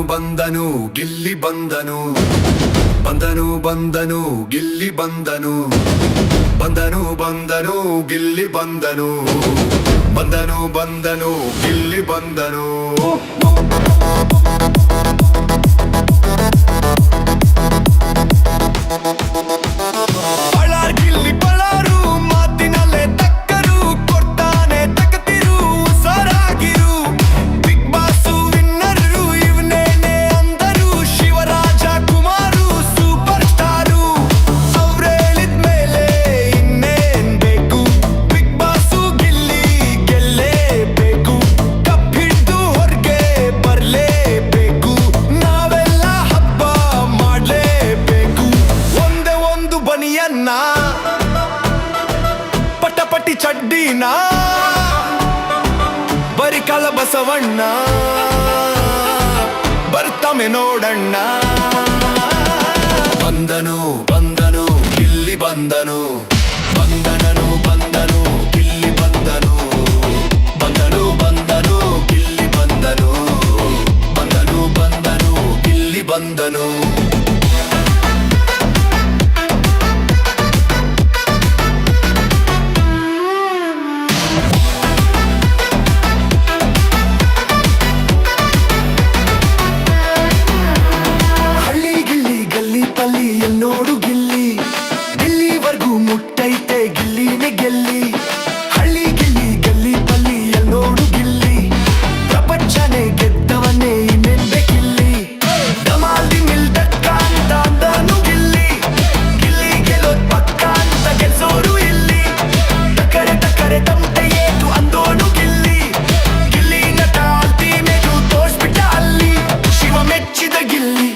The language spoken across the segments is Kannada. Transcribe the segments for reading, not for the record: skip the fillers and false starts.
ಬಂದನು ಗಿಲ್ಲಿ ಬಂದನು ಬಂದನು ಬಂದನು ಗಿಲ್ಲಿ ಬಂದನು ಬಂದನು ಬಂದನು ಗಿಲ್ಲಿ ಬಂದನು ಬಂದನು ಬಂದನು ಗಿಲ್ಲಿ ಬಂದನು ಪಟಪಟಿ ಚಡ್ಡಿನ ಬರಿಕಾಲ ಬಸವಣ್ಣ ಬರ್ತಾನೆ ನೋಡಣ್ಣ ಬಂದನು ಬಂದನು ಗಿಲ್ಲಿ ಬಂದನು ಬಂದನನು ಬಂದನು ಗಿಲ್ಲಿ ಬಂದನು ಬಂದನು ಬಂದನು ಗಿಲ್ಲಿ ಬಂದನು ಬಂದನು ಬಂದನು ಗಿಲ್ಲಿ ಬಂದನು ನೋಡು ಗಿಲ್ಲಿ ಗಿಲ್ಲಿವರೆಗೂ ಮುಟ್ಟೈತೆ ಗಿಲ್ಲಿನೇ ಗೆಲ್ಲಿ ಹಳ್ಳಿ ಗಿಲ್ಲಿ ಗಲ್ಲಿ ಪಲ್ಲಿ ನೋಡು ಗಿಲ್ಲಿ ಪ್ರಪಂಚನೇ ಗೆದ್ದವನೇ ಇನ್ನೇನ್ ಬೇಕಿಲ್ಲಿ ಡಮಾಲ್ದಿ ಮಿಲ್ದಕ್ಕ ಅಂತ ಅಂದನು ಗಿಲ್ಲಿ ಗಿಲ್ಲಿ ಗೆಲ್ಲೋದ್ ಪಕ್ಕ ಅಂತ ಗೆಲ್ಸೋರು ಇಲ್ಲಿ ಟಕರೆ ಟಕರೆ ತಮಟೆ ಏಟು ಅಂದೋನು ಗಿಲ್ಲಿ ಗಿಲ್ಲಿ ನಟ ಅಲ್ಟಿಮೇಟು ತೋರ್ಸ್ಬಿಟ್ಟ ಅಲ್ಲಿ ಶಿವ ಮೆಚ್ಚಿದ ಗಿಲ್ಲಿ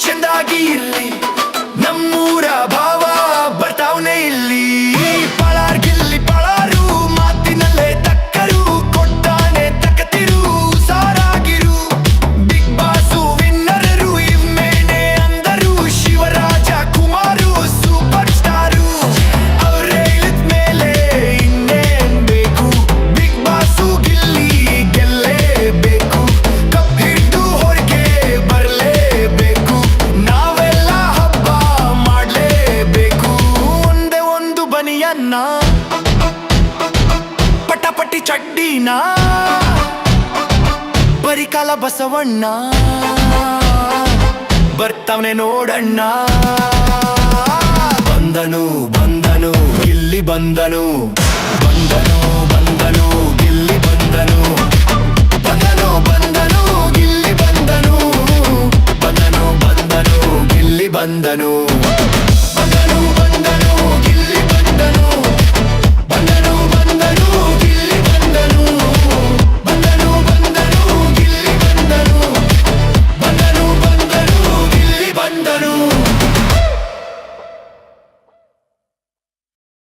ಚೆಂದಾಗಿ ಇರ್ಲಿ ನಮ್ಮೂರ ಭಾವ ಬರ್ತಾವನೆ ಇಲ್ಲಿ ಪಳಾರ್ ಗಿಲ್ಲಿ ಪಳಾರು ಮಾತಿನಲ್ಲೇ ತಕ್ಕರು ಕೊಟ್ಟಾನೆ ತಕ್ಕತಿರು ಸಾರಾಗಿರು ಬಿಗ್ ಬಾಸು ವಿನ್ನರರು ಇಮ್ಮೇನೆ ಅಂದರು ಶಿವರಾಜ ಕುಮಾರು ಸೂಪರ್ ಸ್ಟಾರು ಅವ್ರೇ ಇಳಿದ ಮೇಲೆ ಇನ್ನೇನ್ ಬೇಕು ಬಿಗ್ ಬಾಸು ಗಿಲ್ಲಿ ಗೆಲ್ಲೇಬೇಕು ಕಪ್ ಹಿಡಿದು ಹೊರಗೆ ಬರಲೇಬೇಕು ನಾವೆಲ್ಲ ಹಬ್ಬ ಮಾಡಲೇಬೇಕು ಒಂದೇ ಒಂದು ಬನಿಯನ್ನ ಪಟಪಟಿ ಚಡ್ಡಿನ ಬರಿಕಾಲ ಬಸವಣ್ಣ ಬರ್ತಾವನೆ ನೋಡಣ್ಣ ಬಂದನು ಬಂದನು ಗಿಲ್ಲಿ ಬಂದನು